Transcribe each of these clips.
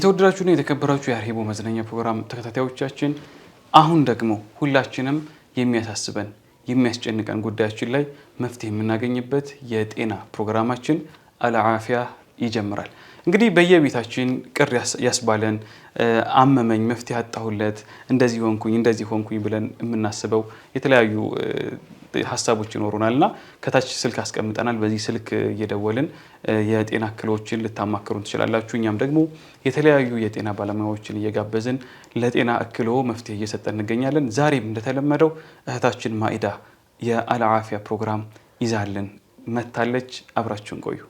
የተወደዳችሁና የተከበራችሁ የአርሂቦ መዝናኛ ፕሮግራም ተከታታዮቻችን አሁን ደግሞ ሁላችንም የሚያሳስበን የሚያስጨንቀን ጉዳያችን ላይ መፍትሄ የምናገኝበት የጤና ፕሮግራማችን አልዓፊያ ይጀምራል። እንግዲህ በየቤታችን ቅር ያስባለን አመመኝ መፍትሄ አጣሁለት እንደዚህ ሆንኩኝ ብለን የምናስበው የተለያዩ ሐሳቦች ይኖሩናልና ከታች ስልክ አስቀምጠናል። በዚህ ስልክ እየደወልን የጤና እክሎችን ልታማክሩን ትችላላችሁ። እኛም ደግሞ የተለያዩ የጤና ባለሙያዎችን እየጋበዝን ለጤና እክሎ መፍትሄ እየሰጠን እንገኛለን። ዛሬም እንደተለመደው እህታችን ማኢዳ የአልዓፊያ ፕሮግራም ይዛልን መታለች። አብራችሁን ቆዩ።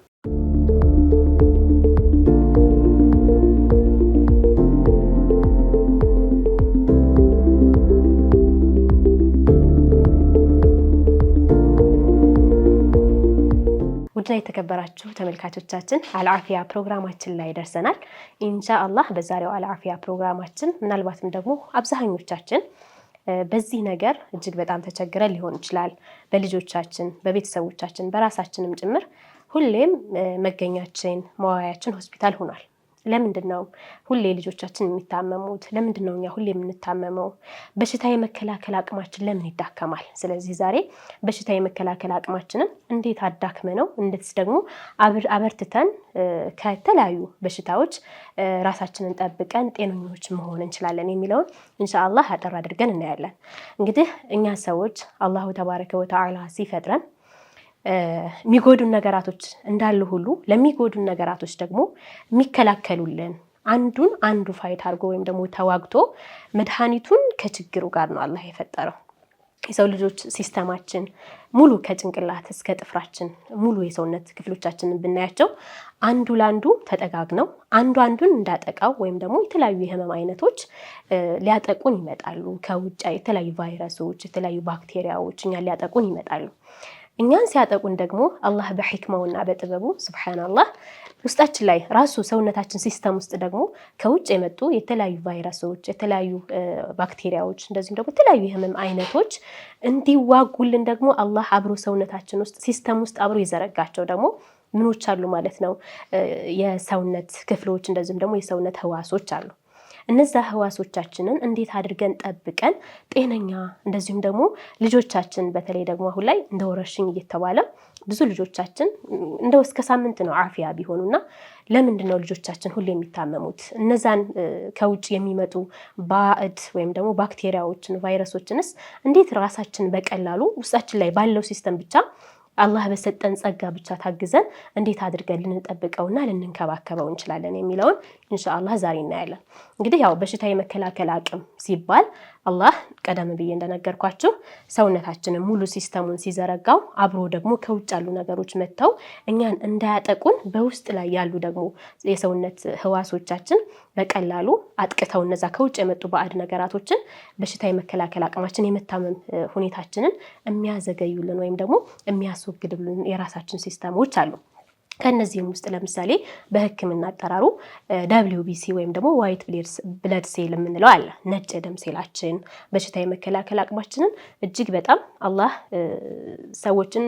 ውድና የተከበራችሁ ተመልካቾቻችን አልዓፊያ ፕሮግራማችን ላይ ደርሰናል። ኢንሻአላህ በዛሬው አልዓፊያ ፕሮግራማችን ምናልባትም ደግሞ አብዛኞቻችን በዚህ ነገር እጅግ በጣም ተቸግረን ሊሆን ይችላል። በልጆቻችን፣ በቤተሰቦቻችን፣ በራሳችንም ጭምር ሁሌም መገኛችን መዋያችን ሆስፒታል ሆኗል። ለምንድነው ሁሌ ልጆቻችን የሚታመሙት? ለምንድነው እኛ ሁሌ የምንታመመው? በሽታ የመከላከል አቅማችን ለምን ይዳከማል? ስለዚህ ዛሬ በሽታ የመከላከል አቅማችንን እንዴት አዳክመነው እንዴትስ ደግሞ አበርትተን ከተለያዩ በሽታዎች ራሳችንን ጠብቀን ጤነኞች መሆን እንችላለን የሚለውን ኢንሻአላህ አጠር አድርገን እናያለን። እንግዲህ እኛ ሰዎች አላሁ ተባረከ ወተዓላ ሲፈጥረን የሚጎዱን ነገራቶች እንዳሉ ሁሉ ለሚጎዱን ነገራቶች ደግሞ የሚከላከሉልን አንዱ ፋይት አድርጎ ወይም ደግሞ ተዋግቶ መድኃኒቱን ከችግሩ ጋር ነው አላህ የፈጠረው። የሰው ልጆች ሲስተማችን ሙሉ ከጭንቅላት እስከ ጥፍራችን ሙሉ የሰውነት ክፍሎቻችንን ብናያቸው አንዱ ላንዱ ተጠጋግነው አንዱን እንዳጠቃው ወይም ደግሞ የተለያዩ የህመም አይነቶች ሊያጠቁን ይመጣሉ። ከውጭ የተለያዩ ቫይረሶች፣ የተለያዩ ባክቴሪያዎች እኛን ሊያጠቁን ይመጣሉ። እኛን ሲያጠቁን ደግሞ አላህ በሕክማውና በጥበቡ ሱብሃንአላህ ውስጣችን ላይ ራሱ ሰውነታችን ሲስተም ውስጥ ደግሞ ከውጭ የመጡ የተለያዩ ቫይረሶች፣ የተለያዩ ባክቴሪያዎች እንደዚሁም ደግሞ የተለያዩ የህመም አይነቶች እንዲዋጉልን ደግሞ አላህ አብሮ ሰውነታችን ውስጥ ሲስተም ውስጥ አብሮ የዘረጋቸው ደግሞ ምኖች አሉ ማለት ነው። የሰውነት ክፍሎች እንደዚሁም ደግሞ የሰውነት ህዋሶች አሉ። እነዛ ህዋሶቻችንን እንዴት አድርገን ጠብቀን ጤነኛ እንደዚሁም ደግሞ ልጆቻችን በተለይ ደግሞ አሁን ላይ እንደ ወረርሽኝ እየተባለ ብዙ ልጆቻችን እንደው እስከ ሳምንት ነው አፊያ ቢሆኑና ለምንድነው ልጆቻችን ሁሌ የሚታመሙት? እነዛን ከውጭ የሚመጡ ባዕድ ወይም ደግሞ ባክቴሪያዎችን ቫይረሶችንስ እንዴት ራሳችን በቀላሉ ውስጣችን ላይ ባለው ሲስተም ብቻ አላህ በሰጠን ጸጋ ብቻ ታግዘን እንዴት አድርገን ልንጠብቀውና ልንከባከበው እንችላለን የሚለውን ኢንሻአላህ ዛሬ እናያለን። እንግዲህ ያው በሽታ የመከላከል አቅም ሲባል አላህ ቀደም ብዬ እንደነገርኳችሁ ሰውነታችንን ሙሉ ሲስተሙን ሲዘረጋው አብሮ ደግሞ ከውጭ ያሉ ነገሮች መጥተው እኛን እንዳያጠቁን በውስጥ ላይ ያሉ ደግሞ የሰውነት ህዋሶቻችን በቀላሉ አጥቅተው እነዛ ከውጭ የመጡ ባዕድ ነገራቶችን በሽታ የመከላከል አቅማችን የመታመም ሁኔታችንን የሚያዘገዩልን ወይም ደግሞ የሚያስወግድልን የራሳችን ሲስተሞች አሉ። ከነዚህም ውስጥ ለምሳሌ በህክምና አጠራሩ WBC ወይም ደግሞ ዋይት ብለድ ሴል የምንለው አለ። ነጭ የደም ሴላችን በሽታ የመከላከል አቅማችንን እጅግ በጣም አላህ ሰዎችን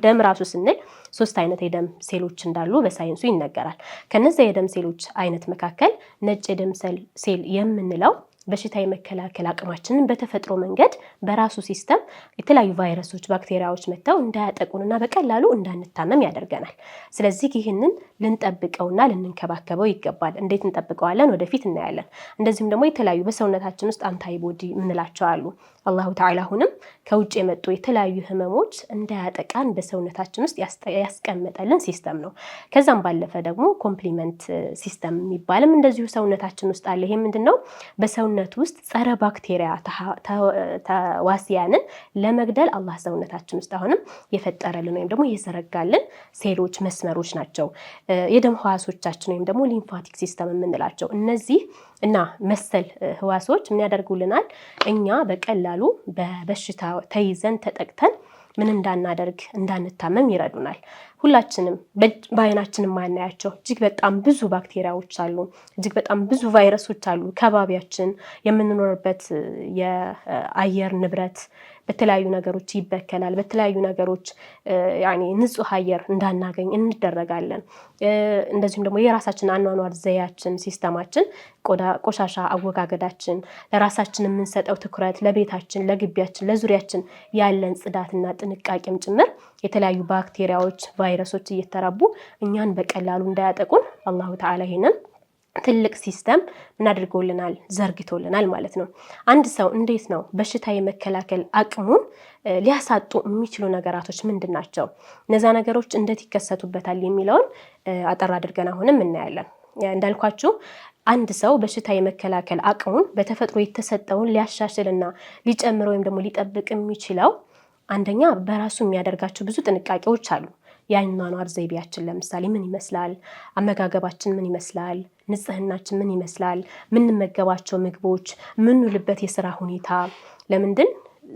ደም ራሱ ስንል 3 አይነት የደም ሴሎች እንዳሉ በሳይንሱ ይነገራል። ከነዚህ የደም ሴሎች አይነት መካከል ነጭ የደም ሴል የምንለው በሽታ የመከላከል አቅማችንን በተፈጥሮ መንገድ በራሱ ሲስተም የተለያዩ ቫይረሶች፣ ባክቴሪያዎች መጥተው እንዳያጠቁንና በቀላሉ እንዳንታመም ያደርገናል። ስለዚህ ይህንን ልንጠብቀውና ልንከባከበው ይገባል። እንዴት እንጠብቀዋለን? ወደፊት እናያለን። እንደዚሁም ደግሞ የተለያዩ በሰውነታችን ውስጥ አንታይቦዲ የምንላቸው አሉ። አላሁ ተዓላ አሁንም ከውጭ የመጡ የተለያዩ ህመሞች እንዳያጠቃን በሰውነታችን ውስጥ ያስቀመጠልን ሲስተም ነው። ከዛም ባለፈ ደግሞ ኮምፕሊመንት ሲስተም የሚባልም እንደዚሁ ሰውነታችን ውስጥ አለ። ይሄ ምንድነው? በሰውነት ውስጥ ጸረ ባክቴሪያ ተዋሲያንን ለመግደል አላህ ሰውነታችን ውስጥ አሁንም የፈጠረልን ወይም ደግሞ የዘረጋልን ሴሎች መስመሮች ናቸው። የደም ህዋሶቻችን ወይም ደግሞ ሊምፋቲክ ሲስተም የምንላቸው እነዚህ እና መሰል ህዋሶች ምን ያደርጉልናል? እኛ በቀላሉ በበሽታ ተይዘን ተጠቅተን ምን እንዳናደርግ እንዳንታመም ይረዱናል። ሁላችንም በአይናችን ማናያቸው እጅግ በጣም ብዙ ባክቴሪያዎች አሉ፣ እጅግ በጣም ብዙ ቫይረሶች አሉ። ከባቢያችን የምንኖርበት የአየር ንብረት በተለያዩ ነገሮች ይበከላል። በተለያዩ ነገሮች ንጹህ አየር እንዳናገኝ እንደረጋለን። እንደዚሁም ደግሞ የራሳችን አኗኗር ዘያችን፣ ሲስተማችን፣ ቆሻሻ አወጋገዳችን፣ ለራሳችን የምንሰጠው ትኩረት፣ ለቤታችን፣ ለግቢያችን፣ ለዙሪያችን ያለን ጽዳትና ጥንቃቄም ጭምር የተለያዩ ባክቴሪያዎች፣ ቫይረሶች እየተራቡ እኛን በቀላሉ እንዳያጠቁን አላሁ ተዓላ ይሄንን ትልቅ ሲስተም ምን አድርጎልናል? ዘርግቶልናል ማለት ነው። አንድ ሰው እንዴት ነው በሽታ የመከላከል አቅሙን ሊያሳጡ የሚችሉ ነገራቶች ምንድን ናቸው? እነዛ ነገሮች እንዴት ይከሰቱበታል የሚለውን አጠር አድርገን አሁንም እናያለን። እንዳልኳችሁ አንድ ሰው በሽታ የመከላከል አቅሙን በተፈጥሮ የተሰጠውን ሊያሻሽልና ሊጨምር ወይም ደግሞ ሊጠብቅ የሚችለው አንደኛ በራሱ የሚያደርጋቸው ብዙ ጥንቃቄዎች አሉ። የአኗኗር ዘይቤያችን ለምሳሌ ምን ይመስላል? አመጋገባችን ምን ይመስላል? ንጽህናችን ምን ይመስላል? ምንመገባቸው ምግቦች፣ ምንውልበት የስራ ሁኔታ። ለምንድን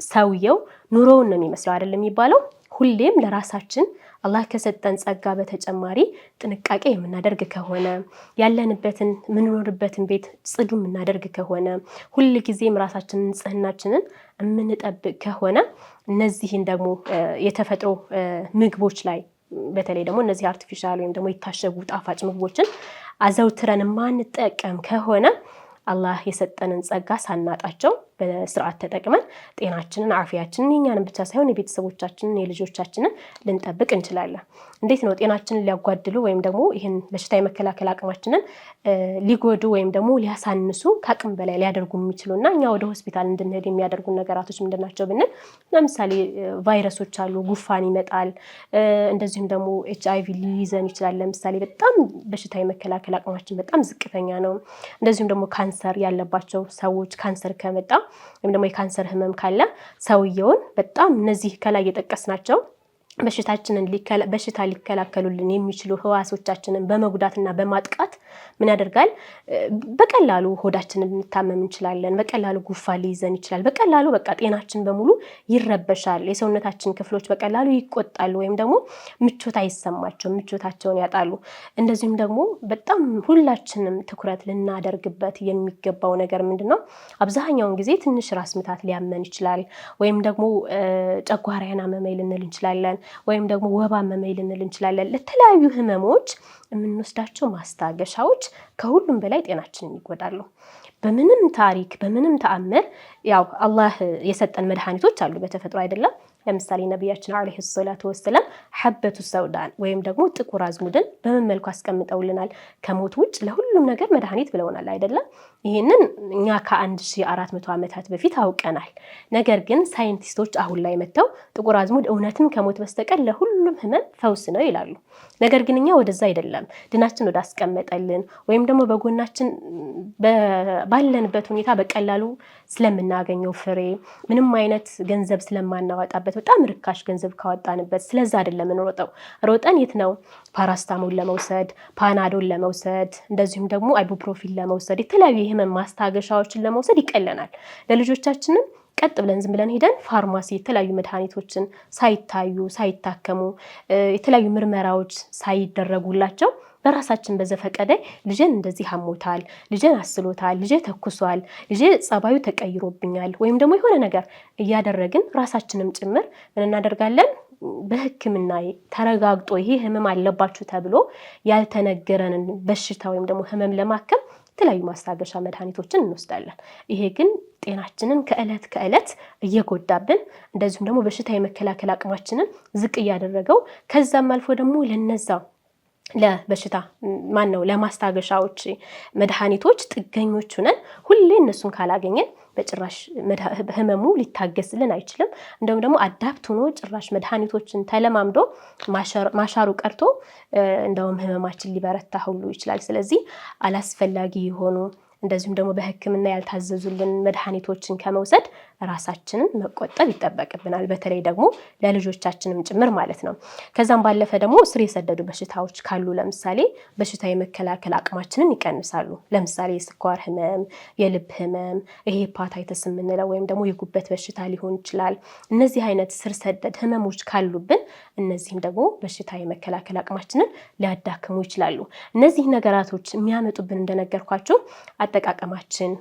ሰውየው ኑሮውን ነው የሚመስለው አይደል የሚባለው? ሁሌም ለራሳችን አላህ ከሰጠን ጸጋ በተጨማሪ ጥንቃቄ የምናደርግ ከሆነ ያለንበትን ምንኖርበትን ቤት ጽዱ የምናደርግ ከሆነ ሁል ጊዜም ራሳችንን ንጽህናችንን የምንጠብቅ ከሆነ እነዚህን ደግሞ የተፈጥሮ ምግቦች ላይ በተለይ ደግሞ እነዚህ አርቲፊሻል ወይም ደግሞ የታሸጉ ጣፋጭ ምግቦችን አዘውትረን ማንጠቀም ከሆነ አላህ የሰጠንን ጸጋ ሳናጣቸው በስርዓት ተጠቅመን ጤናችንን፣ አፊያችንን የኛንም ብቻ ሳይሆን የቤተሰቦቻችንን፣ የልጆቻችንን ልንጠብቅ እንችላለን። እንዴት ነው ጤናችንን ሊያጓድሉ ወይም ደግሞ ይህን በሽታ የመከላከል አቅማችንን ሊጎዱ ወይም ደግሞ ሊያሳንሱ ከአቅም በላይ ሊያደርጉ የሚችሉና እኛ ወደ ሆስፒታል እንድንሄድ የሚያደርጉ ነገራቶች ምንድናቸው ብንል ለምሳሌ ቫይረሶች አሉ፣ ጉፋን ይመጣል። እንደዚሁም ደግሞ HIV ሊይዘን ይችላል። ለምሳሌ በጣም በሽታ የመከላከል አቅማችን በጣም ዝቅተኛ ነው። እንደዚሁም ደግሞ ካንሰር ያለባቸው ሰዎች ካንሰር ከመጣ ወይም ደግሞ የካንሰር ህመም ካለ ሰውየውን በጣም እነዚህ ከላይ የጠቀስናቸው በሽታ ሊከላከሉልን የሚችሉ ህዋሶቻችንን በመጉዳትና በማጥቃት ምን ያደርጋል? በቀላሉ ሆዳችንን ልንታመም እንችላለን። በቀላሉ ጉንፋን ሊይዘን ይችላል። በቀላሉ በቃ ጤናችን በሙሉ ይረበሻል። የሰውነታችን ክፍሎች በቀላሉ ይቆጣሉ ወይም ደግሞ ምቾት አይሰማቸውም፣ ምቾታቸውን ያጣሉ። እንደዚሁም ደግሞ በጣም ሁላችንም ትኩረት ልናደርግበት የሚገባው ነገር ምንድነው? አብዛኛውን ጊዜ ትንሽ ራስ ምታት ሊያመን ይችላል ወይም ደግሞ ጨጓራዬን አመመኝ ልንል እንችላለን ወይም ደግሞ ወባ አመመኝ ልንል እንችላለን። ለተለያዩ ህመሞች የምንወስዳቸው ማስታገሻዎች ከሁሉም በላይ ጤናችንን ይጎዳሉ። በምንም ታሪክ በምንም ተአምር ያው አላህ የሰጠን መድኃኒቶች አሉ በተፈጥሮ አይደለም። ለምሳሌ ነቢያችን አለይሂ ሰላቱ ወሰላም ሐበቱ ሰውዳን ወይም ደግሞ ጥቁር አዝሙድን በምን መልኩ አስቀምጠውልናል? ከሞት ውጭ ለሁሉም ነገር መድኃኒት ብለውናል አይደለም። ይህንን እኛ ከ1400 ዓመታት በፊት አውቀናል። ነገር ግን ሳይንቲስቶች አሁን ላይ መጥተው ጥቁር አዝሙድ እውነትም ከሞት በስተቀር ለሁሉም ህመም ፈውስ ነው ይላሉ። ነገር ግን እኛ ወደዛ አይደለም ድናችን ወደ አስቀመጠልን ወይም ደግሞ በጎናችን ባለንበት ሁኔታ በቀላሉ ስለምናገኘው ፍሬ ምንም አይነት ገንዘብ ስለማናወጣበት በጣም ርካሽ ገንዘብ ካወጣንበት ስለዛ አይደለም እንሮጠው። ሮጠን የት ነው? ፓራስታሞል ለመውሰድ፣ ፓናዶል ለመውሰድ፣ እንደዚሁም ደግሞ አይቡፕሮፊን ለመውሰድ የተለያዩ የህመም ማስታገሻዎችን ለመውሰድ ይቀለናል። ለልጆቻችንም ቀጥ ብለን ዝም ብለን ሄደን ፋርማሲ የተለያዩ መድኃኒቶችን ሳይታዩ ሳይታከሙ የተለያዩ ምርመራዎች ሳይደረጉላቸው በራሳችን በዘፈቀደ ልጄን እንደዚህ አሞታል፣ ልጄን አስሎታል፣ ልጄ ተኩሷል፣ ልጄ ጸባዩ ተቀይሮብኛል ወይም ደግሞ የሆነ ነገር እያደረግን ራሳችንም ጭምር ምን እናደርጋለን? በሕክምና ተረጋግጦ ይሄ ህመም አለባችሁ ተብሎ ያልተነገረንን በሽታ ወይም ደግሞ ህመም ለማከም የተለያዩ ማስታገሻ መድኃኒቶችን እንወስዳለን። ይሄ ግን ጤናችንን ከእለት ከእለት እየጎዳብን እንደዚሁም ደግሞ በሽታ የመከላከል አቅማችንን ዝቅ እያደረገው ከዛም አልፎ ደግሞ ለነዛ ለበሽታ ለማስታገሻዎች መድኃኒቶች ጥገኞች ሆነን ሁሌ እነሱን ካላገኘን በጭራሽ ህመሙ ሊታገስልን አይችልም። እንደውም ደግሞ አዳፕት ሆኖ ጭራሽ መድኃኒቶችን ተለማምዶ ማሻሩ ቀርቶ እንደውም ህመማችን ሊበረታ ሁሉ ይችላል። ስለዚህ አላስፈላጊ የሆኑ እንደዚሁም ደግሞ በሕክምና ያልታዘዙልን መድኃኒቶችን ከመውሰድ ራሳችንን መቆጠብ ይጠበቅብናል። በተለይ ደግሞ ለልጆቻችንም ጭምር ማለት ነው። ከዛም ባለፈ ደግሞ ስር የሰደዱ በሽታዎች ካሉ ለምሳሌ በሽታ የመከላከል አቅማችንን ይቀንሳሉ። ለምሳሌ የስኳር ህመም፣ የልብ ህመም፣ ይሄ ሄፓታይተስ የምንለው ወይም ደግሞ የጉበት በሽታ ሊሆን ይችላል። እነዚህ አይነት ስር ሰደድ ህመሞች ካሉብን እነዚህም ደግሞ በሽታ የመከላከል አቅማችንን ሊያዳክሙ ይችላሉ። እነዚህ ነገራቶች የሚያመጡብን እንደነገርኳቸው አጠቃቀማችን፣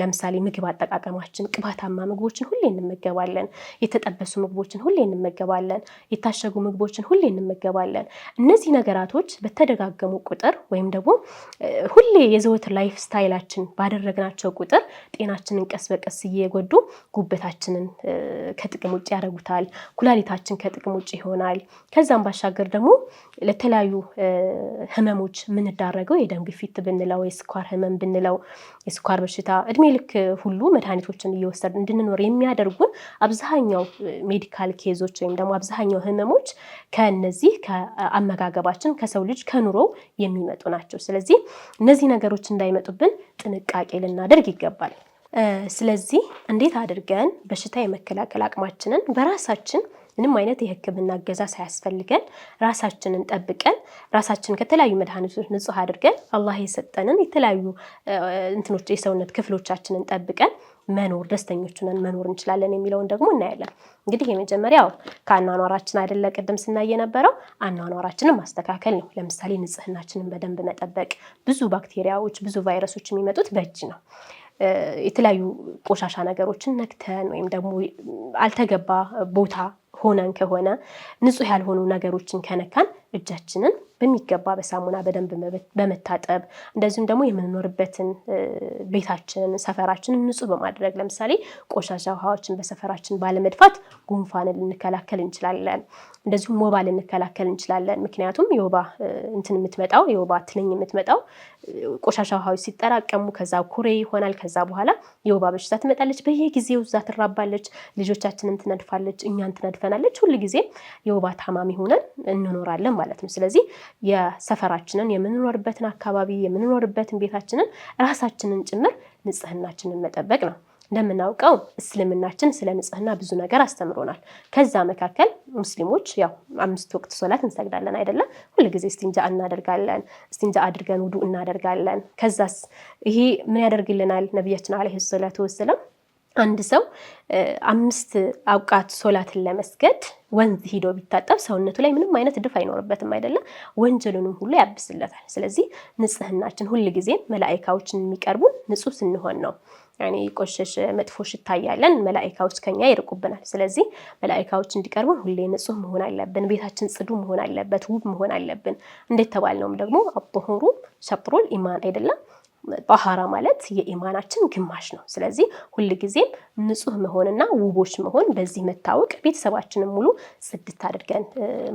ለምሳሌ ምግብ አጠቃቀማችን፣ ቅባታማ ምግቦችን ሁሌ እንመገባለን። የተጠበሱ ምግቦችን ሁሌ እንመገባለን። የታሸጉ ምግቦችን ሁሌ እንመገባለን። እነዚህ ነገራቶች በተደጋገሙ ቁጥር ወይም ደግሞ ሁሌ የዘወትር ላይፍ ስታይላችን ባደረግናቸው ቁጥር ጤናችንን ቀስ በቀስ እየጎዱ ጉበታችንን ከጥቅም ውጭ ያደርጉታል። ኩላሊታችን ከጥቅም ውጭ ይሆናል። ከዛም ባሻገር ደግሞ ለተለያዩ ህመሞች የምንዳረገው የደም ግፊት ብንለው፣ የስኳር ህመም ብንለው፣ የስኳር በሽታ እድሜ ልክ ሁሉ መድኃኒቶችን እየወሰድን እንድንኖር የሚያደርጉን አብዛኛው ሜዲካል ኬዞች ወይም ደግሞ አብዛኛው ህመሞች ከነዚህ ከአመጋገባችን ከሰው ልጅ ከኑሮ የሚመጡ ናቸው። ስለዚህ እነዚህ ነገሮች እንዳይመጡብን ጥንቃቄ ልናደርግ ይገባል። ስለዚህ እንዴት አድርገን በሽታ የመከላከል አቅማችንን በራሳችን ምንም አይነት የህክምና እገዛ ሳያስፈልገን ራሳችንን ጠብቀን ራሳችንን ከተለያዩ መድኃኒቶች ንጹህ አድርገን አላህ የሰጠንን የተለያዩ እንትኖች የሰውነት ክፍሎቻችንን ጠብቀን መኖር ደስተኞች ሆነን መኖር እንችላለን የሚለውን ደግሞ እናያለን። እንግዲህ የመጀመሪያው ከአኗኗራችን አይደለ ቅድም ስናይ የነበረው አኗኗራችንን ማስተካከል ነው። ለምሳሌ ንጽህናችንን በደንብ መጠበቅ። ብዙ ባክቴሪያዎች ብዙ ቫይረሶች የሚመጡት በእጅ ነው። የተለያዩ ቆሻሻ ነገሮችን ነክተን ወይም ደግሞ አልተገባ ቦታ ሆነን ከሆነ ንጹህ ያልሆኑ ነገሮችን ከነካን እጃችንን በሚገባ በሳሙና በደንብ በመታጠብ እንደዚሁም ደግሞ የምንኖርበትን ቤታችንን ሰፈራችንን ንጹህ በማድረግ ለምሳሌ ቆሻሻ ውሃዎችን በሰፈራችን ባለመድፋት ጉንፋንን ልንከላከል እንችላለን። እንደዚሁም ወባ ልንከላከል እንችላለን። ምክንያቱም የወባ የምትመጣው የወባ ትንኝ የምትመጣው ቆሻሻ ውሃዎች ሲጠራቀሙ ከዛ ኩሬ ይሆናል። ከዛ በኋላ የወባ በሽታ ትመጣለች። በየጊዜው እዛ ትራባለች፣ ልጆቻችንን ትነድፋለች፣ እኛን ትነድፈናለች። ሁልጊዜ የወባ ታማሚ ሆነን እንኖራለን ማለት ነው። ስለዚህ የሰፈራችንን የምንኖርበትን አካባቢ የምንኖርበትን ቤታችንን ራሳችንን ጭምር ንጽህናችንን መጠበቅ ነው። እንደምናውቀው እስልምናችን ስለ ንጽህና ብዙ ነገር አስተምሮናል። ከዛ መካከል ሙስሊሞች ያው 5 ወቅት ሶላት እንሰግዳለን አይደለም? ሁልጊዜ እስቲንጃ እናደርጋለን። እስቲንጃ አድርገን ውዱእ እናደርጋለን። ከዛስ ይሄ ምን ያደርግልናል? ነብያችን አለይሂ ሰላቱ ወሰለም አንድ ሰው 5 አውቃት ሶላትን ለመስገድ ወንዝ ሂዶ ቢታጠብ ሰውነቱ ላይ ምንም አይነት እድፍ አይኖርበትም አይደለም? ወንጀሉንም ሁሉ ያብስለታል። ስለዚህ ንጽህናችን ሁልጊዜ መላእክቶችን የሚቀርቡን ንጹህ ስንሆን ነው። ያኔ ቆሸሽ መጥፎ ሽታ ያለን መላእክቶች ከኛ ይርቁብናል። ስለዚህ መላእክቶች እንዲቀርቡን ሁሌ ንጹህ መሆን አለብን። ቤታችን ጽዱ መሆን አለበት፣ ውብ መሆን አለብን። እንዴት ተባልነውም ደግሞ አጥሁሩ ሸጥሩል ኢማን አይደለም? ጣሃራ ማለት የኢማናችን ግማሽ ነው። ስለዚህ ሁልጊዜም ንጹህ መሆንና ውቦች መሆን በዚህ መታወቅ ቤተሰባችንን ሙሉ ጽድት አድርገን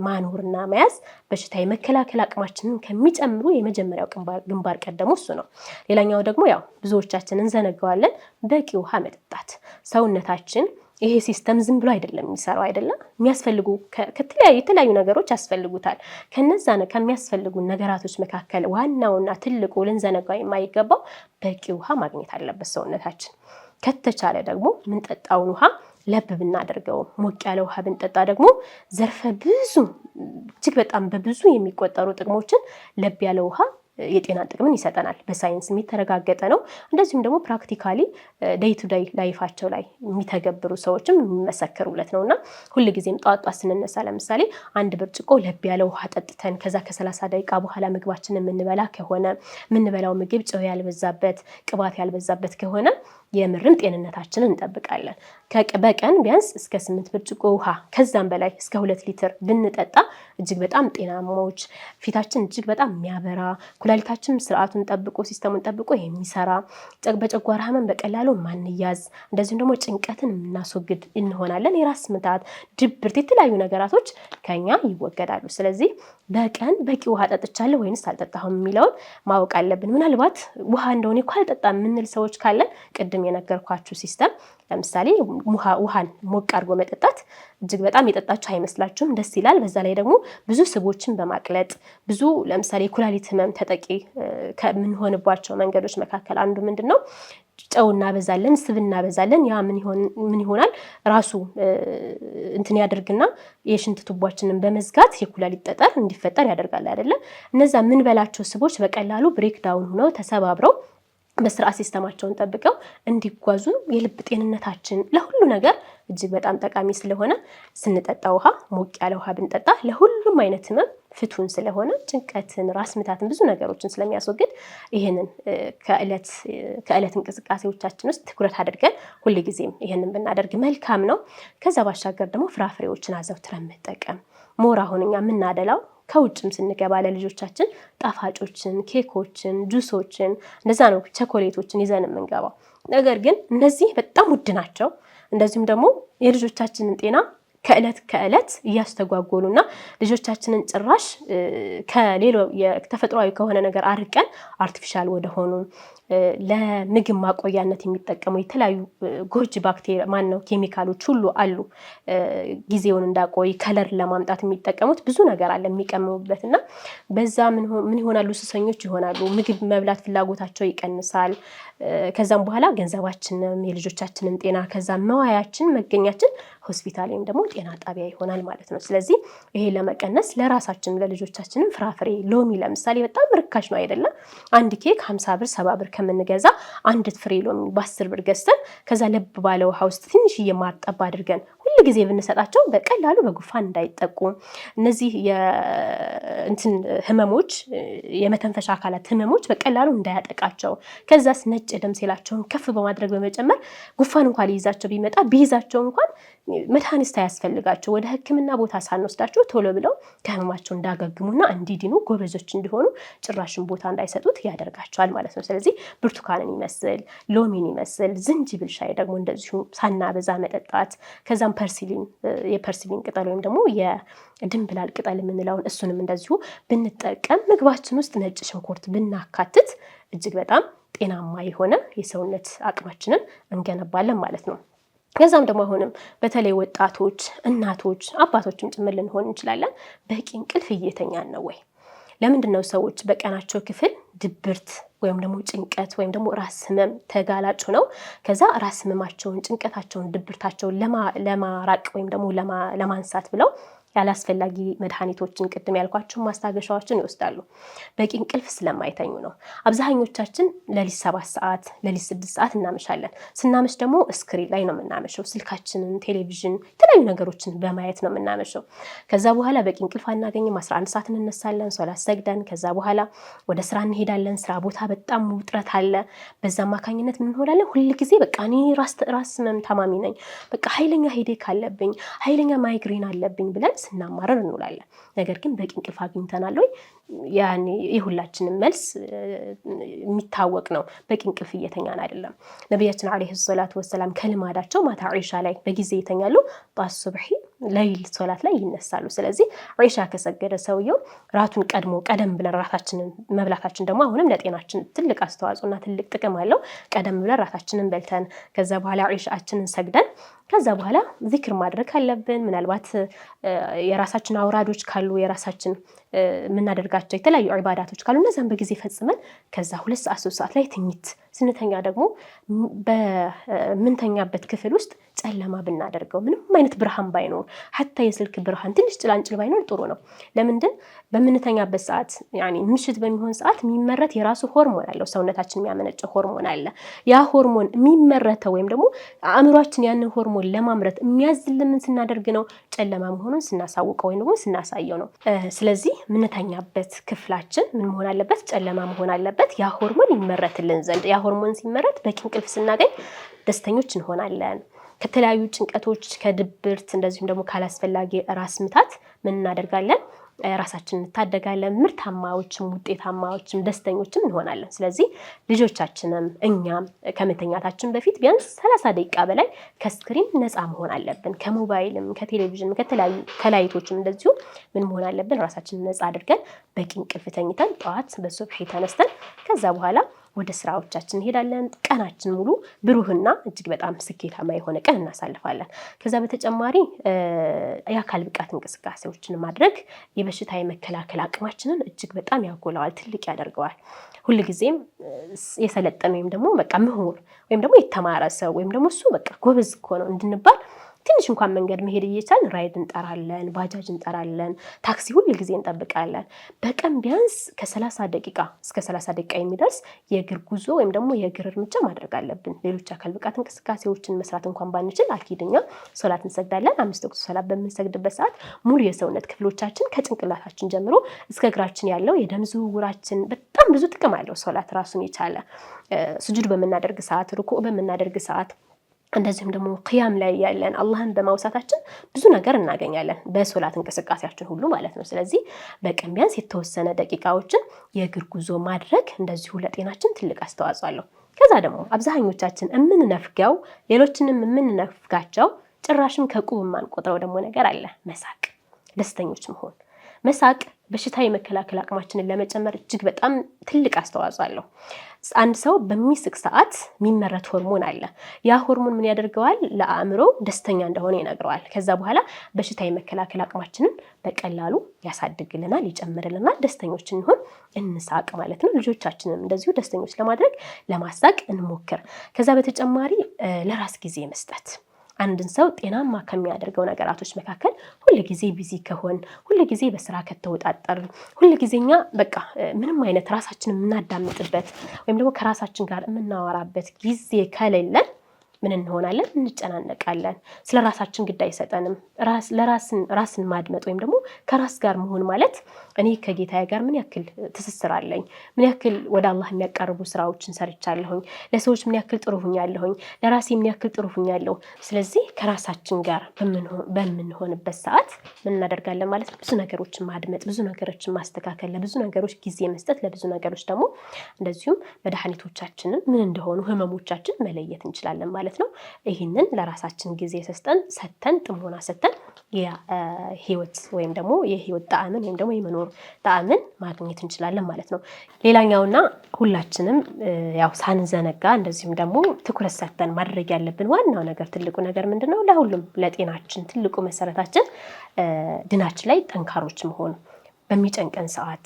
ማኖርና መያዝ በሽታ የመከላከል አቅማችንን ከሚጨምሩ የመጀመሪያው ግንባር ቀደሙ እሱ ነው። ሌላኛው ደግሞ ያው ብዙዎቻችን እንዘነጋዋለን፣ በቂ ውሃ መጠጣት። ሰውነታችን ይሄ ሲስተም ዝም ብሎ አይደለም የሚሰራው አይደለም? የሚያስፈልጉ የተለያዩ ነገሮች ያስፈልጉታል። ከነዛ ከሚያስፈልጉ ነገራቶች መካከል ዋናውና ትልቁ ልንዘነጋው የማይገባው በቂ ውሃ ማግኘት አለበት ሰውነታችን። ከተቻለ ደግሞ ምንጠጣውን ውሃ ለብ ብናደርገው፣ ሞቅ ያለ ውሃ ብንጠጣ ደግሞ ዘርፈ ብዙ እጅግ በጣም በብዙ የሚቆጠሩ ጥቅሞችን ለብ ያለ ውሃ የጤና ጥቅምን ይሰጠናል። በሳይንስ የሚተረጋገጠ ነው። እንደዚሁም ደግሞ ፕራክቲካሊ ዴይ ቱ ዴይ ላይፋቸው ላይ የሚተገብሩ ሰዎችም የሚመሰክሩለት ነውና ሁልጊዜም ጧት ስንነሳ ለምሳሌ 1 ብርጭቆ ለብ ያለ ውሃ ጠጥተን ከዛ ከ30 ደቂቃ በኋላ ምግባችንን የምንበላ ከሆነ የምንበላው ምግብ ጨው ያልበዛበት ቅባት ያልበዛበት ከሆነ የምርም ጤንነታችንን እንጠብቃለን። በቀን ቢያንስ እስከ 8 ብርጭቆ ውሃ ከዛም በላይ እስከ 2 ሊትር ብንጠጣ እጅግ በጣም ጤናማዎች፣ ፊታችን እጅግ በጣም የሚያበራ፣ ኩላሊታችን ስርዓቱን ጠብቆ ሲስተሙን ጠብቆ የሚሰራ፣ በጨጓራ ህመም በቀላሉ ማንያዝ፣ እንደዚሁም ደግሞ ጭንቀትን የምናስወግድ እንሆናለን። የራስ ምታት፣ ድብርት፣ የተለያዩ ነገራቶች ከኛ ይወገዳሉ። ስለዚህ በቀን በቂ ውሃ ጠጥቻለሁ ወይንስ አልጠጣሁም የሚለውን ማወቅ አለብን። ምናልባት ውሃ እንደሆነ እኮ አልጠጣም የምንል ሰዎች ካለን ቅድም የነገርኳችሁ ሲስተም ለምሳሌ ውሃን ሞቅ አድርጎ መጠጣት እጅግ በጣም የጠጣችሁ አይመስላችሁም? ደስ ይላል። በዛ ላይ ደግሞ ብዙ ስቦችን በማቅለጥ ብዙ ለምሳሌ ኩላሊት ህመም ተጠቂ ከምንሆንባቸው መንገዶች መካከል አንዱ ምንድነው? ጨው እናበዛለን፣ ስብ እናበዛለን። ያ ምን ይሆናል? ራሱ እንትን ያደርግና የሽንት ቱቦችንን በመዝጋት የኩላሊት ጠጠር እንዲፈጠር ያደርጋል አይደለ? እነዛ የምንበላቸው ስቦች በቀላሉ ብሬክ ዳውን ሆነው ተሰባብረው በስርዓት ሲስተማቸውን ጠብቀው እንዲጓዙ የልብ ጤንነታችን ለሁሉ ነገር እጅግ በጣም ጠቃሚ ስለሆነ ስንጠጣ ውሃ ሞቅ ያለ ውሃ ብንጠጣ ለሁሉም አይነት ህመም ፍቱን ስለሆነ ጭንቀትን፣ ራስ ምታትን፣ ብዙ ነገሮችን ስለሚያስወግድ ይሄንን ከእለት እንቅስቃሴዎቻችን ውስጥ ትኩረት አድርገን ሁልጊዜም ይሄንን ብናደርግ መልካም ነው። ከዛ ባሻገር ደግሞ ፍራፍሬዎችን አዘውትረን መጠቀም ሞር አሁን እኛ የምናደላው ከውጭም ስንገባ ለልጆቻችን ጣፋጮችን፣ ኬኮችን፣ ጁሶችን እንደዛ ነው ቸኮሌቶችን ይዘን የምንገባው። ነገር ግን እነዚህ በጣም ውድ ናቸው። እንደዚሁም ደግሞ የልጆቻችንን ጤና ከእለት እያስተጓጎሉና ልጆቻችንን ጭራሽ ከሌሎ ተፈጥሯዊ ከሆነ ነገር አርቀን አርቲፊሻል ወደሆኑ ለምግብ ማቆያነት የሚጠቀሙ የተለያዩ ጎጂ ባክቴሪያ ኬሚካሎች ሁሉ አሉ። ጊዜውን እንዳቆይ ከለር ለማምጣት የሚጠቀሙት ብዙ ነገር አለ የሚቀመሙበትና በዛ ምን ይሆናሉ? ሱሰኞች ይሆናሉ። ምግብ መብላት ፍላጎታቸው ይቀንሳል። ከዛም በኋላ ገንዘባችንም የልጆቻችንን ጤና ከዛም መዋያችን መገኛችን ሆስፒታል ወይም ደግሞ ጤና ጣቢያ ይሆናል ማለት ነው። ስለዚህ ይሄ ለመቀነስ ለራሳችን ለልጆቻችንም ፍራፍሬ ሎሚ ለምሳሌ በጣም ርካሽ ነው አይደለም? አንድ ኬክ 50 ብር 70 ብር ከምንገዛ አንድ ፍሬ ሎሚ በ10 ብር ገዝተን ከዛ ለብ ባለ ውሃ ውስጥ ትንሽዬ ማር ጠብ አድርገን ሁሉ ጊዜ ብንሰጣቸው በቀላሉ በጉፋን እንዳይጠቁ እነዚህ የእንትን ህመሞች የመተንፈሻ አካላት ህመሞች በቀላሉ እንዳያጠቃቸው ከዛስ ነጭ ደም ሴላቸውን ከፍ በማድረግ በመጨመር ጉፋን እንኳን ሊይዛቸው ቢይዛቸው እንኳን መድኃኒት ሳያስፈልጋቸው ወደ ሕክምና ቦታ ሳንወስዳቸው ቶሎ ብለው ከህመማቸው እንዳገግሙና እንዲድኑ ጎበዞች እንዲሆኑ ጭራሽን ቦታ እንዳይሰጡት ያደርጋቸዋል ማለት ነው። ስለዚህ ብርቱካንን ይመስል ሎሚን ይመስል ዝንጅብል ሻይ ደግሞ እንደዚሁ ሳናበዛ መጠጣት ከዛም የፐርሲሊን ቅጠል ወይም ደግሞ የድንብላል ቅጠል የምንለውን እሱንም እንደዚሁ ብንጠቀም ምግባችን ውስጥ ነጭ ሽንኩርት ብናካትት እጅግ በጣም ጤናማ የሆነ የሰውነት አቅማችንን እንገነባለን ማለት ነው። ከዛም ደግሞ አሁንም በተለይ ወጣቶች፣ እናቶች፣ አባቶችም ጭምር ልንሆን እንችላለን። በቂ እንቅልፍ እየተኛን ነው ወይ? ለምንድን ነው ሰዎች በቀናቸው ክፍል ድብርት ወይም ደግሞ ጭንቀት ወይም ደግሞ ራስ ህመም ተጋላጭ ነው? ከዛ ራስ ህመማቸውን፣ ጭንቀታቸውን፣ ድብርታቸውን ለማራቅ ወይም ደግሞ ለማንሳት ብለው ያላስፈላጊ መድኃኒቶችን ቅድም ያልኳቸው ማስታገሻዎችን ይወስዳሉ። በቂ እንቅልፍ ስለማይተኙ ነው። አብዛኞቻችን ለሊት 7 ሰዓት ለሊት 6 ሰዓት እናመሻለን። ስናመሽ ደግሞ ስክሪን ላይ ነው የምናመሸው። ስልካችንን፣ ቴሌቪዥን፣ የተለያዩ ነገሮችን በማየት ነው የምናመሸው። ከዛ በኋላ በቂ እንቅልፍ አናገኝም። 11 ሰዓት እንነሳለን፣ ሶላት ሰግደን ከዛ በኋላ ወደ ስራ እንሄዳለን። ስራ ቦታ በጣም ውጥረት አለ። በዛ አማካኝነት ምን እንሆናለን? ሁልጊዜ በቃ እኔ ራስ ህመም ታማሚ ነኝ፣ በቃ ኃይለኛ ሄዴክ አለብኝ፣ ኃይለኛ ማይግሬን አለብኝ ብለን ስናማረር እንውላለን። ነገር ግን በቂ እንቅልፍ አግኝተናል ወይ? ያኔ የሁላችንም መልስ የሚታወቅ ነው። በቂ እንቅልፍ እየተኛን አይደለም። ነቢያችን አለይሂ ሰላቱ ወሰላም ከልማዳቸው ማታ ዒሻ ላይ በጊዜ ይተኛሉ፣ ጧት ሱብሒ ለይል ሶላት ላይ ይነሳሉ። ስለዚህ ዒሻ ከሰገደ ሰውየው ራቱን ቀደም ብለን ራታችንን መብላታችን ደግሞ አሁንም ለጤናችን ትልቅ አስተዋጽኦና ትልቅ ጥቅም አለው። ቀደም ብለን ራታችንን በልተን ከዛ በኋላ ዒሻችንን ሰግደን ከዛ በኋላ ዚክር ማድረግ አለብን። ምናልባት የራሳችን አውራዶች ካሉ የራሳችን የምናደርጋቸው የተለያዩ ዒባዳቶች ካሉ እነዛን በጊዜ ፈጽመን ከዛ 2 ሰዓት 3 ሰዓት ላይ ትኝት ስንተኛ ደግሞ በምንተኛበት ክፍል ውስጥ ጨለማ ብናደርገው ምንም አይነት ብርሃን ባይኖር ሐታ የስልክ ብርሃን ትንሽ ጭላንጭል ባይኖር ጥሩ ነው። ለምንድን በምንተኛበት ሰዓት ምሽት በሚሆን ሰዓት የሚመረት የራሱ ሆርሞን አለው። ሰውነታችን የሚያመነጨው ሆርሞን አለ። ያ ሆርሞን የሚመረተው ወይም ደግሞ አእምሯችን ያንን ሆርሞን ለማምረት የሚያዝልን ስናደርግ ነው፣ ጨለማ መሆኑን ስናሳውቀው ወይም ደግሞ ስናሳየው ነው። ስለዚህ ምንተኛበት ክፍላችን ምን መሆን አለበት? ጨለማ መሆን አለበት። ያ ሆርሞን ይመረትልን ዘንድ ያ ሆርሞን ሲመረት በቂ እንቅልፍ ስናገኝ ደስተኞች እንሆናለን። ከተለያዩ ጭንቀቶች፣ ከድብርት እንደዚሁም ደግሞ ካላስፈላጊ ራስ ምታት ምን እናደርጋለን? ራሳችንን እንታደጋለን። ምርታማዎችም ውጤታማዎችም ደስተኞችም እንሆናለን። ስለዚህ ልጆቻችንም እኛም ከመተኛታችን በፊት ቢያንስ 30 ደቂቃ በላይ ከስክሪን ነፃ መሆን አለብን። ከሞባይልም፣ ከቴሌቪዥንም፣ ከተለያዩ ከላይቶችም እንደዚሁ ምን መሆን አለብን? ራሳችንን ነፃ አድርገን በቂ እንቅልፍ ተኝተን ጠዋት በሱብሒ ተነስተን ከዛ በኋላ ወደ ስራዎቻችን እንሄዳለን። ቀናችን ሙሉ ብሩህና እጅግ በጣም ስኬታማ የሆነ ቀን እናሳልፋለን። ከዛ በተጨማሪ የአካል ብቃት እንቅስቃሴዎችን ማድረግ የበሽታ የመከላከል አቅማችንን እጅግ በጣም ያጎላዋል፣ ትልቅ ያደርገዋል። ሁልጊዜም የሰለጠነ ወይም ደግሞ በቃ ምሁር ወይም ደግሞ የተማረ ሰው ወይም ደግሞ እሱ በቃ ጎበዝ እኮ ነው እንድንባል ትንሽ እንኳን መንገድ መሄድ እየቻልን ራይድ እንጠራለን፣ ባጃጅ እንጠራለን፣ ታክሲ ሁሉ ጊዜ እንጠብቃለን። በቀን ቢያንስ ከ30 ደቂቃ እስከ 30 ደቂቃ የሚደርስ የእግር ጉዞ ወይም ደግሞ የእግር እርምጃ ማድረግ አለብን። ሌሎች አካል ብቃት እንቅስቃሴዎችን መስራት እንኳን ባንችል አኪድኛ ሶላት እንሰግዳለን። 5 ወቅት ሶላት በምንሰግድበት ሰዓት ሙሉ የሰውነት ክፍሎቻችን ከጭንቅላታችን ጀምሮ እስከ እግራችን ያለው የደም ዝውውራችን በጣም ብዙ ጥቅም አለው። ሶላት ራሱን የቻለ ስጁድ በምናደርግ ሰዓት፣ ሩኩዕ በምናደርግ ሰዓት እንደዚህም ደግሞ ቅያም ላይ ያለን አላህን በማውሳታችን ብዙ ነገር እናገኛለን፣ በሶላት እንቅስቃሴያችን ሁሉ ማለት ነው። ስለዚህ በቀን ቢያንስ የተወሰነ ደቂቃዎችን የእግር ጉዞ ማድረግ እንደዚሁ ለጤናችን ትልቅ አስተዋጽኦ አለው። ከዛ ደግሞ አብዛኞቻችን የምንነፍገው ሌሎችንም የምንነፍጋቸው ጭራሽም ከቁብ የማንቆጥረው ደግሞ ነገር አለ፣ መሳቅ፣ ደስተኞች መሆን። መሳቅ በሽታ የመከላከል አቅማችንን ለመጨመር እጅግ በጣም ትልቅ አስተዋጽኦ አለው። አንድ ሰው በሚስቅ ሰዓት የሚመረት ሆርሞን አለ። ያ ሆርሞን ምን ያደርገዋል? ለአእምሮ ደስተኛ እንደሆነ ይነግረዋል። ከዛ በኋላ በሽታ የመከላከል አቅማችንን በቀላሉ ያሳድግልናል፣ ይጨምርልናል። ደስተኞች እንሆን፣ እንሳቅ ማለት ነው። ልጆቻችንም እንደዚሁ ደስተኞች ለማድረግ ለማሳቅ እንሞክር። ከዛ በተጨማሪ ለራስ ጊዜ መስጠት አንድን ሰው ጤናማ ከሚያደርገው ነገራቶች መካከል ሁልጊዜ ቢዚ ከሆን፣ ሁልጊዜ በስራ ከተወጣጠር፣ ሁልጊዜኛ በቃ ምንም አይነት ራሳችንን የምናዳምጥበት ወይም ደግሞ ከራሳችን ጋር የምናወራበት ጊዜ ከሌለን ምን እንሆናለን? እንጨናነቃለን። ስለ ራሳችን ግድ አይሰጠንም። ራስን ማድመጥ ወይም ደግሞ ከራስ ጋር መሆን ማለት እኔ ከጌታዬ ጋር ምን ያክል ትስስር አለኝ፣ ምን ያክል ወደ አላህ የሚያቀርቡ ስራዎችን ሰርቻለሁኝ፣ ለሰዎች ምን ያክል ጥሩ ሁኛለሁኝ፣ ለራሴ ምን ያክል ጥሩ ሁኛለሁ። ስለዚህ ከራሳችን ጋር በምንሆንበት ሰዓት ምን እናደርጋለን ማለት ነው? ብዙ ነገሮችን ማድመጥ፣ ብዙ ነገሮችን ማስተካከል፣ ለብዙ ነገሮች ጊዜ መስጠት፣ ለብዙ ነገሮች ደግሞ እንደዚሁም መድኃኒቶቻችንን ምን እንደሆኑ ህመሞቻችን መለየት እንችላለን ማለት ነው። ይህንን ለራሳችን ጊዜ ሰተን ጥሞና ሰተን የህይወት ወይም ደግሞ የህይወት ጣዕምን ወይም ደግሞ የመኖር ጣዕምን ማግኘት እንችላለን ማለት ነው። ሌላኛውና ሁላችንም ያው ሳንዘነጋ እንደዚሁም ደግሞ ትኩረት ሰተን ማድረግ ያለብን ዋናው ነገር ትልቁ ነገር ምንድነው? ለሁሉም ለጤናችን ትልቁ መሰረታችን ድናችን ላይ ጠንካሮች መሆን። በሚጨንቀን ሰዓት፣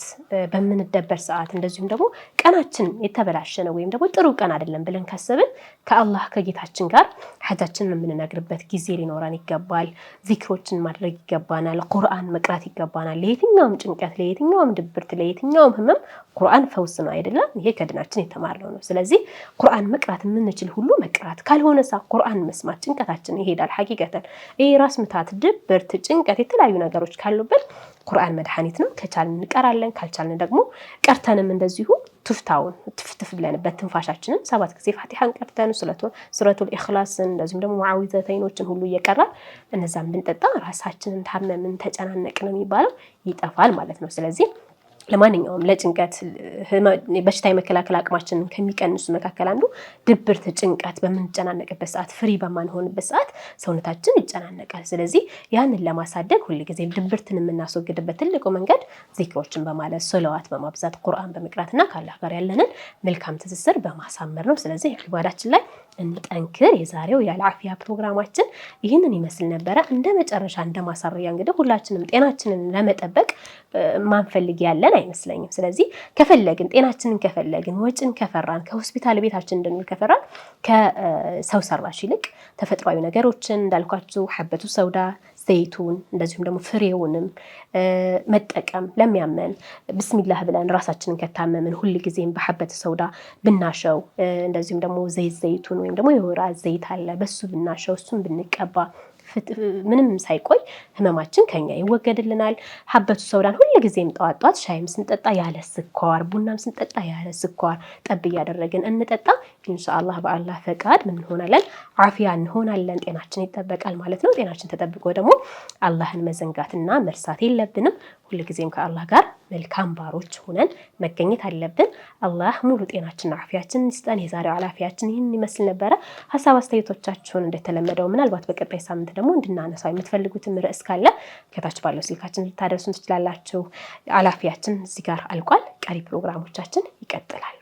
በምንደበር ሰዓት እንደዚሁም ደግሞ ቀናችን የተበላሸ ነው ወይም ደግሞ ጥሩ ቀን አይደለም ብለን ካሰብን ከአላህ ከጌታችን ጋር ሐጃችንን የምንነግርበት ጊዜ ሊኖረን ይገባል። ዚክሮችን ማድረግ ይገባናል። ቁርአን መቅራት ይገባናል። ለየትኛውም ጭንቀት፣ ለየትኛውም ድብርት፣ ለየትኛውም ህመም ቁርአን ፈውስ ነው አይደለም? ይሄ ከድናችን የተማርነው ነው። ስለዚህ ቁርአን መቅራት የምንችል ሁሉ መቅራት፣ ካልሆነ ቁርአን መስማት ጭንቀታችን ይሄዳል። ሐቂቀተን ይሄ ራስ ምታት፣ ድብርት፣ ጭንቀት የተለያዩ ነገሮች ካሉበት ቁርአን መድኃኒት ነው። ከቻልን እንቀራለን፣ ካልቻልን ደግሞ ቀርተንም እንደዚሁ ትፍታውን ትፍትፍ ብለንበት ትንፋሻችንን 7 ጊዜ ፋቲሃን ቀርተን ሱረቱል ኢኽላስን እንደዚሁም ደግሞ ሙዓዊዘተይኖችን ሁሉ እየቀራን እነዛን ብንጠጣ ራሳችንን ታመምን ተጨናነቅን የሚባለው ይጠፋል ማለት ነው። ስለዚህ ለማንኛውም ለጭንቀት በሽታ የመከላከል አቅማችንን ከሚቀንሱ መካከል አንዱ ድብርት፣ ጭንቀት በምንጨናነቅበት ሰዓት፣ ፍሪ በማንሆንበት ሰዓት ሰውነታችን ይጨናነቃል። ስለዚህ ያንን ለማሳደግ ሁልጊዜ ድብርትን የምናስወግድበት ትልቁ መንገድ ዚክሮችን በማለት ሶላዋት በማብዛት ቁርአን በመቅራትና ከአላህ ጋር ያለንን መልካም ትስስር በማሳመር ነው። ስለዚህ ኢባዳችን ላይ እንጠንክር። የዛሬው የአልዓፊያ ፕሮግራማችን ይህንን ይመስል ነበረ። እንደ መጨረሻ እንደማሳረያ እንግዲህ ሁላችንም ጤናችንን ለመጠበቅ ማንፈልግ ያለን አይመስለኝም። ስለዚህ ከፈለግን ጤናችንን ከፈለግን ወጭን ከፈራን ከሆስፒታል ቤታችን እንድንል ከፈራን ከሰው ሰራሽ ይልቅ ተፈጥሯዊ ነገሮችን እንዳልኳችሁ ሐበቱ ሰውዳ ዘይቱን እንደዚሁም ደግሞ ፍሬውንም መጠቀም ለሚያመን ብስሚላህ ብለን ራሳችንን ከታመምን ሁልጊዜም በሐበቱ ሰውዳ ብናሸው እንደዚሁም ደግሞ ዘይቱን ወይም ደግሞ የወይራ ዘይት አለ በሱ ብናሸው እሱን ብንቀባ ምንም ሳይቆይ ህመማችን ከኛ ይወገድልናል። ሐበቱ ሰውዳን ሁልጊዜም ጠዋት ሻይም ስንጠጣ ያለ ስኳር፣ ቡናም ስንጠጣ ያለ ስኳር ጠብ እያደረግን እንጠጣ። ኢንሻአላህ በአላህ ፈቃድ ምን እንሆናለን? አፊያ እንሆናለን። ጤናችን ይጠበቃል ማለት ነው። ጤናችን ተጠብቆ ደግሞ አላህን መዘንጋትና መርሳት የለብንም። ሁልጊዜም ከአላህ ጋር መልካም ባሮች ሆነን መገኘት አለብን። አላህ ሙሉ ጤናችንና አፊያችንን ይስጠን። የዛሬው አላፊያችን ይህን ይመስል ነበረ። ሀሳብ አስተያየቶቻችሁን እንደተለመደው ምናልባት በቀጣይ ሳምንት ደግሞ እንድናነሳው የምትፈልጉትን ርዕስ ካለ ከታች ባለው ስልካችን ልታደርሱን ትችላላችሁ። አላፊያችን እዚህ ጋር አልቋል። ቀሪ ፕሮግራሞቻችን ይቀጥላል።